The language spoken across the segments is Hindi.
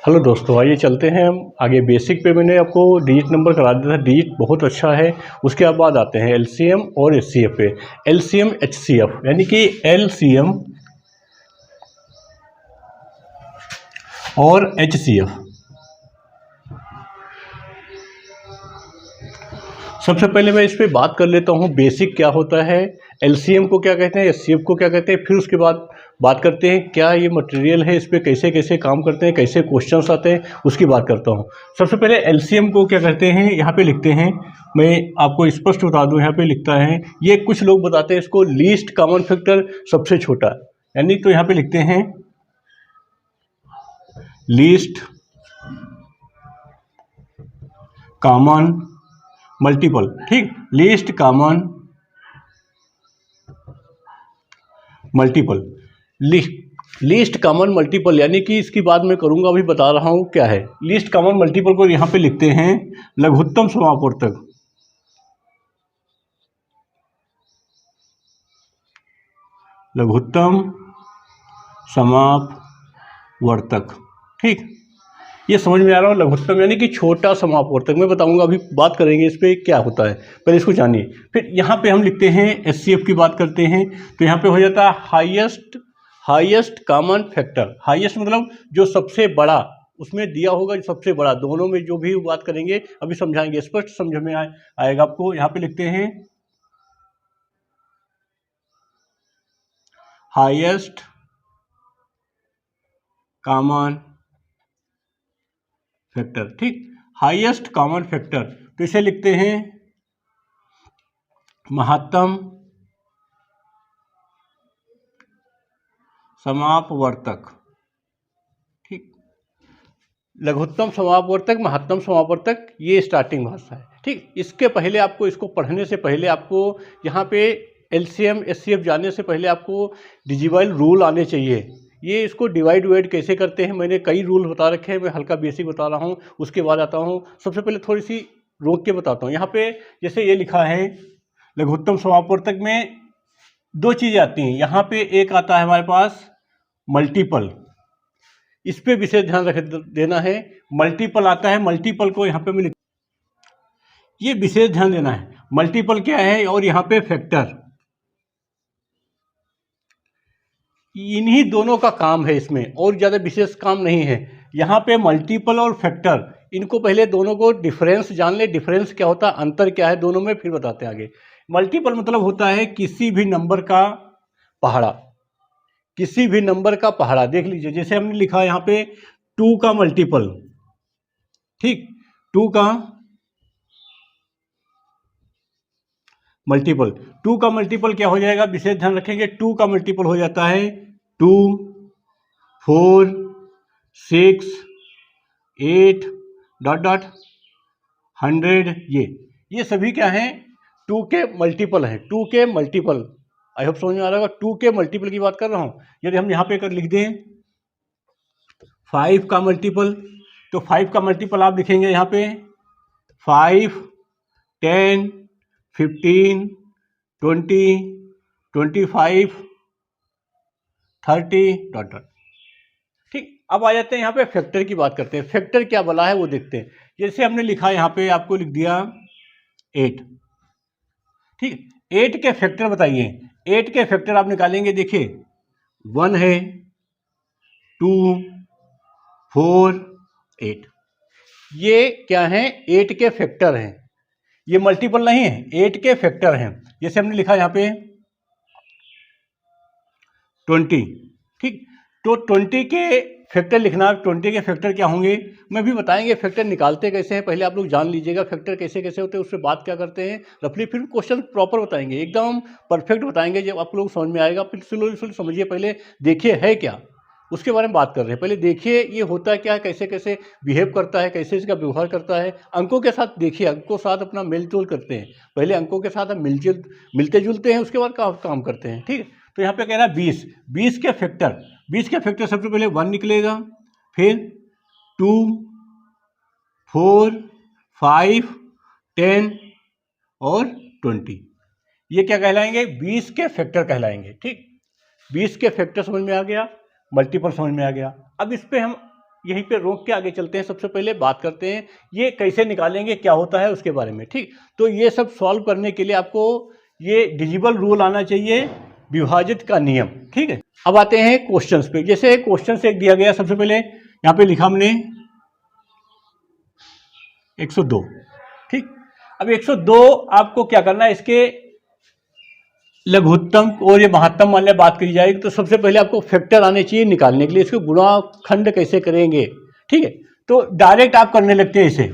हेलो दोस्तों, आइए चलते हैं हम आगे। बेसिक पे मैंने आपको डिजिट नंबर करा दिया था। डिजिट बहुत अच्छा है। उसके बाद आते हैं एलसीएम और एचसीएफ पे। एलसीएम एचसीएफ यानी कि एलसीएम और एचसीएफ। सबसे पहले मैं इस पे बात कर लेता हूँ बेसिक क्या होता है, एलसीएम को क्या कहते हैं, एचसीएफ को क्या कहते हैं। फिर उसके बाद बात करते हैं क्या ये मटेरियल है, इस पे कैसे कैसे काम करते हैं, कैसे क्वेश्चंस आते हैं, उसकी बात करता हूँ। सबसे पहले एलसीएम को क्या कहते हैं, यहाँ पे लिखते हैं, मैं आपको स्पष्ट बता दूँ। यहाँ पे लिखता है, ये कुछ लोग बताते हैं इसको लीस्ट कॉमन फैक्टर, सबसे छोटा, यानी तो यहाँ पे लिखते हैं लीस्ट कॉमन मल्टीपल। ठीक, least common multiple, least common multiple यानी कि इसकी बात मैं करूंगा, अभी बता रहा हूं क्या है लीस्ट कॉमन मल्टीपल को। यहां पे लिखते हैं लघुत्तम समापवर्तक। लघुत्तम समापवर्तक, ठीक, ये समझ में आ रहा हो। लघुत्तम यानी कि छोटा समापवर्तक, मैं बताऊंगा, अभी बात करेंगे इस पे क्या होता है, पहले इसको जानिए। फिर यहाँ पे हम लिखते हैं एचसीएफ की बात करते हैं, तो यहाँ पे हो जाता है हाईएस्ट कॉमन फैक्टर। हाईएस्ट मतलब जो सबसे बड़ा, उसमें दिया होगा जो सबसे बड़ा। दोनों में जो भी बात करेंगे अभी समझाएंगे, स्पष्ट समझ में आएगा आपको। यहाँ पे लिखते हैं हाईएस्ट कॉमन फैक्टर, ठीक, हाईएस्ट कॉमन फैक्टर, तो इसे लिखते हैं महत्तम समापवर्तक। ठीक, लघुत्तम समापवर्तक, महत्तम समापवर्तक, ये स्टार्टिंग भाषा है। ठीक, इसके पहले आपको, इसको पढ़ने से पहले आपको यहाँ पे एलसीएम एचसीएफ जानने से पहले आपको डिजिबल रूल आने चाहिए। ये इसको डिवाइड कैसे करते हैं, मैंने कई रूल बता रखे हैं, मैं हल्का बेसिक बता रहा हूँ, उसके बाद आता हूँ। सबसे पहले थोड़ी सी रोक के बताता हूँ। यहाँ पे जैसे ये लिखा है, लघुत्तम समापवर्तक में दो चीज़ें आती हैं। यहाँ पे एक आता है हमारे पास मल्टीपल, इस पे विशेष ध्यान रख देना है। मल्टीपल आता है, मल्टीपल को यहाँ पे मैं ये विशेष ध्यान देना है। मल्टीपल क्या है, और यहाँ पे फैक्टर, इन्हीं दोनों का काम है इसमें, और ज़्यादा विशेष काम नहीं है। यहाँ पे मल्टीपल और फैक्टर, इनको पहले दोनों को डिफरेंस जान ले। डिफरेंस क्या होता है, अंतर क्या है दोनों में, फिर बताते हैं आगे। मल्टीपल मतलब होता है किसी भी नंबर का पहाड़ा, किसी भी नंबर का पहाड़ा। देख लीजिए, जैसे हमने लिखा है यहाँ पे 2 का मल्टीपल, ठीक, 2 का मल्टीपल, 2 का मल्टीपल क्या हो जाएगा, विशेष ध्यान रखेंगे। 2 का मल्टीपल हो जाता है 2, 4, 6, 8 डॉट डॉट 100। ये सभी क्या हैं, 2 के मल्टीपल हैं। 2 के मल्टीपल, आई होप समझ में आ रहा होगा। 2 के मल्टीपल की बात कर रहा हूँ। यदि हम यहाँ पे कर लिख दें 5 का मल्टीपल, तो 5 का मल्टीपल आप लिखेंगे यहाँ पे 5, 10, 15, 20, 25, 30 डॉट डॉट। ठीक, अब आ जाते हैं यहाँ पे फैक्टर की बात करते हैं। फैक्टर क्या बोला है वो देखते हैं। जैसे हमने लिखा यहाँ पे, आपको लिख दिया 8, ठीक, 8 के फैक्टर बताइए। 8 के फैक्टर आप निकालेंगे, देखिए 1 है, 2, 4, 8, ये क्या है, 8 के फैक्टर हैं। ये मल्टीपल नहीं है, 8 के फैक्टर हैं। जैसे हमने लिखा यहाँ पे 20, ठीक, तो 20 के फैक्टर लिखना। 20 के फैक्टर क्या होंगे, मैं भी बताएंगे फैक्टर निकालते कैसे हैं, पहले आप लोग जान लीजिएगा फैक्टर कैसे कैसे होते हैं, उससे बात क्या करते हैं रफली, फिर क्वेश्चन प्रॉपर बताएंगे, एकदम परफेक्ट बताएंगे, जब आप लोग समझ में आएगा। फिर स्लोली समझिए, पहले देखिए है क्या, उसके बारे में बात कर रहे हैं। पहले देखिए ये होता है क्या है, कैसे कैसे बिहेव करता है, कैसे इसका व्यवहार करता है। अंकों के साथ देखिए, अंकों के साथ अपना मेलजोल करते हैं। पहले अंकों के साथ हम मिलते जुलते हैं, उसके बाद काम करते हैं। ठीक, तो यहाँ पे कह रहा है 20, 20 के फैक्टर, 20 के फैक्टर सबसे पहले 1 निकलेगा, फिर 2, 4, 5, 10 और 20, ये क्या कहलाएंगे, 20 के फैक्टर कहलाएंगे। ठीक, 20 के फैक्टर समझ में आ गया, मल्टीपल समझ में आ गया। अब इस पे हम यहीं पे रोक के आगे चलते हैं, सबसे पहले बात करते हैं ये कैसे निकालेंगे, क्या होता है उसके बारे में। ठीक, तो ये सब सॉल्व करने के लिए आपको ये डिजिबल रूल आना चाहिए, विभाजित का नियम। ठीक है, अब आते हैं क्वेश्चंस पे। जैसे क्वेश्चन एक दिया गया, सबसे पहले यहाँ पे लिखा हमने 102। ठीक, अब 102 आपको क्या करना है, इसके लघुत्तम और ये महत्तम मान लिया बात करी जाएगी, तो सबसे पहले आपको फैक्टर आने चाहिए निकालने के लिए। इसको गुणाखंड कैसे करेंगे, ठीक है, तो डायरेक्ट आप करने लगते हैं इसे।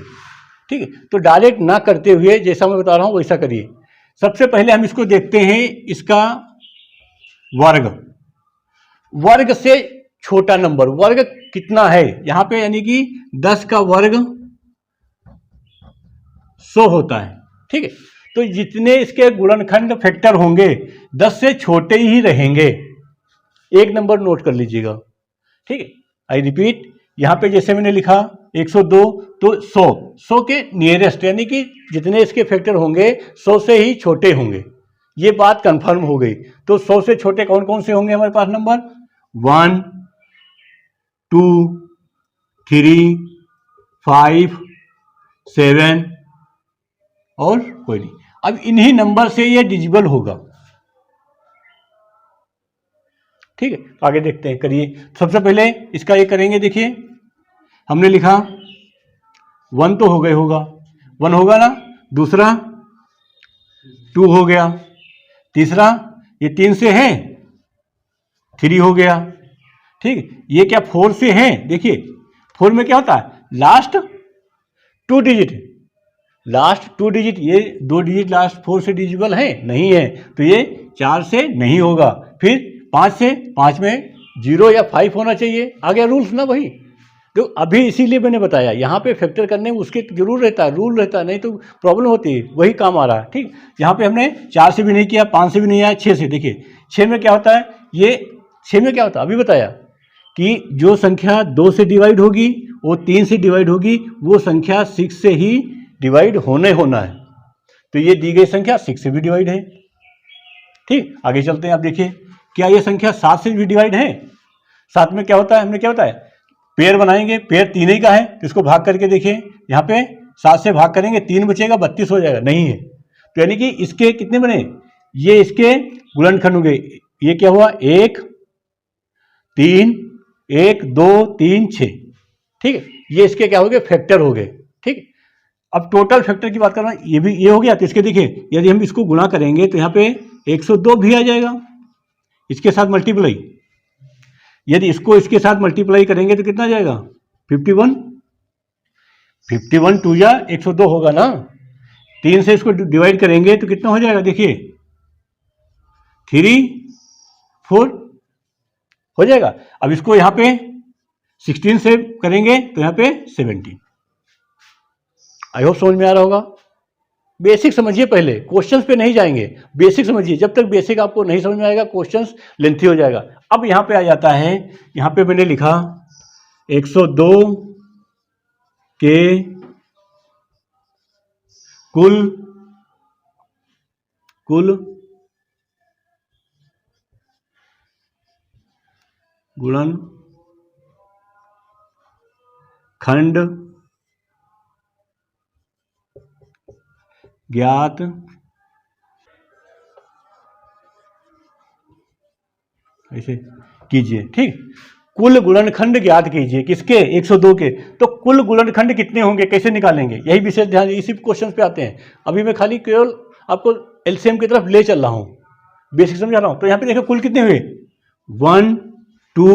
ठीक है, तो डायरेक्ट ना करते हुए जैसा मैं बता रहा हूँ वैसा करिए। सबसे पहले हम इसको देखते हैं, इसका वर्ग, वर्ग से छोटा नंबर वर्ग कितना है यहाँ पे, यानी कि 10 का वर्ग 100 होता है। ठीक है, तो जितने इसके गुणनखंड फैक्टर होंगे 10 से छोटे ही रहेंगे। एक नंबर नोट कर लीजिएगा। ठीक है, आई रिपीट, यहां पे जैसे मैंने लिखा 102, तो 100 के नियरेस्ट, यानी कि जितने इसके फैक्टर होंगे 100 से ही छोटे होंगे। ये बात कंफर्म हो गई। तो 100 से छोटे कौन कौन से होंगे हमारे पास नंबर, 1, 2, 3, 5, 7 और कोई नहीं। अब इन्हीं नंबर से ये डिजिबल होगा। ठीक है, आगे देखते हैं, करिए। सबसे पहले इसका ये करेंगे, देखिए हमने लिखा 1 तो हो गए होगा, 1 होगा ना, दूसरा 2 हो गया, तीसरा ये 3 से है 3 हो गया। ठीक, ये क्या 4 से है, देखिए 4 में क्या होता है, लास्ट 2 डिजिट, लास्ट 2 डिजिट, ये 2 डिजिट लास्ट 4 से डिजिबल है नहीं है, तो ये 4 से नहीं होगा। फिर 5 से, 5 में 0 या 5 होना चाहिए। आ गया रूल्स ना भाई। तो अभी इसीलिए मैंने बताया यहाँ पे फैक्टर करने में उसके जरूर रहता है, रूल रहता है, नहीं तो प्रॉब्लम होती है, वही काम आ रहा है। ठीक, यहाँ पे हमने 4 से भी नहीं किया, 5 से भी नहीं आया, 6 से। देखिए 6 में क्या होता है, ये 6 में क्या होता है, अभी बताया कि जो संख्या 2 से डिवाइड होगी वो 3 से डिवाइड होगी, वो संख्या 6 से ही डिवाइड होना है। तो ये दी गई संख्या 6 से भी डिवाइड है। ठीक, आगे चलते हैं। आप देखिए, क्या ये संख्या 7 से भी डिवाइड है? 7 में क्या होता है, हमने क्या होता है, पेयर बनाएंगे, पेयर 3 ही का है, तो इसको भाग करके देखिए, यहाँ पे 7 से भाग करेंगे, 3 बचेगा, 32 हो जाएगा, नहीं है। तो यानी कि इसके कितने बने, ये इसके गुणनखंड होंगे। ये क्या हुआ, 1, 3, 1, 2, 3, 6। ठीक है, ये इसके क्या हो गए, फैक्टर हो गए। ठीक, अब टोटल फैक्टर की बात कर रहा हूं, ये भी ये हो गया। तो इसके देखिए, यदि हम इसको गुणा करेंगे तो यहाँ पे 102 भी आ जाएगा, इसके साथ मल्टीप्लाई। यदि इसको इसके साथ मल्टीप्लाई करेंगे तो कितना आ जाएगा, 51। 51 2 या 102 होगा ना। 3 से इसको डिवाइड करेंगे तो कितना हो जाएगा, देखिए 3, 4 हो जाएगा। अब इसको यहाँ पे 16 से करेंगे तो यहाँ पे 17। आई होप समझ में आ रहा होगा। बेसिक समझिए, पहले क्वेश्चंस पे नहीं जाएंगे, बेसिक समझिए। जब तक बेसिक आपको नहीं समझ में आएगा क्वेश्चंस लेंथी हो जाएगा। अब यहाँ पे आ जाता है, यहाँ पे मैंने लिखा 102 के कुल गुणनखंड ज्ञात ऐसे कीजिए। ठीक, कुल गुणनखंड ज्ञात कीजिए, किसके, 102 के। तो कुल गुणनखंड कितने होंगे, कैसे निकालेंगे, यही विशेष ध्यान, इसी क्वेश्चन पे आते हैं। अभी मैं खाली केवल आपको एलसीएम की तरफ ले चल रहा हूँ, बेसिक समझा रहा हूँ। तो यहाँ पे देखो कुल कितने हुए, 1, 2,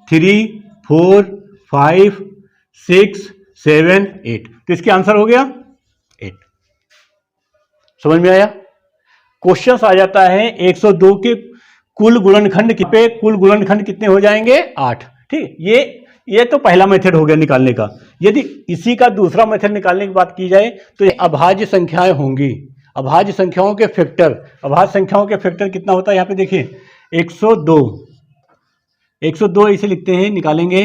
3, 4, 5, 6, 7, 8। तो इसके आंसर हो गया 8। समझ में आया। क्वेश्चन आ जाता है 102 के कुल गुणनखंड पे, कुल गुणनखंड कितने हो जाएंगे, 8। ठीक, ये तो पहला मेथड हो गया निकालने का। यदि इसी का दूसरा मेथड निकालने की बात की जाए तो ये अभाज्य संख्याएं होंगी, अभाज्य संख्याओं के फैक्टर। अभाज्य संख्याओं के फैक्टर कितना होता है, यहाँ पे देखिए 102 इसे लिखते हैं, निकालेंगे।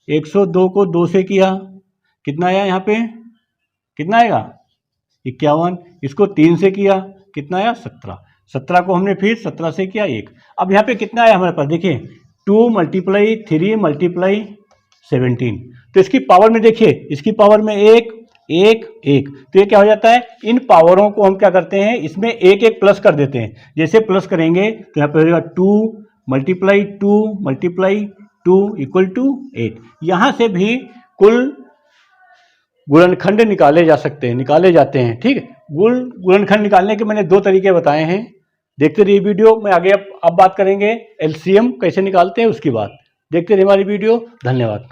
102 को 2 से किया, कितना आया, यहाँ पे कितना आएगा, 51। इसको 3 से किया, कितना आया, 17। 17 को हमने फिर 17 से किया, 1। अब यहाँ पे कितना आया हमारे पास, देखिए 2 × 3 × 17। तो इसकी पावर में देखिए, इसकी पावर में 1 1 1, तो ये क्या हो जाता है, इन पावरों को हम क्या करते हैं, इसमें एक एक प्लस कर देते हैं। जैसे प्लस करेंगे तो यहाँ पे हो जाएगा 2 मल्टीप्लाई 2 इक्वल टू 8। यहाँ से भी कुल गुणनखंड निकाले जाते हैं। ठीक है, गुणनखंड निकालने के मैंने 2 तरीके बताए हैं। देखते रहिए वीडियो में, आगे अब बात करेंगे एलसीएम कैसे निकालते हैं उसकी बात। देखते रहिए हमारी वीडियो। धन्यवाद।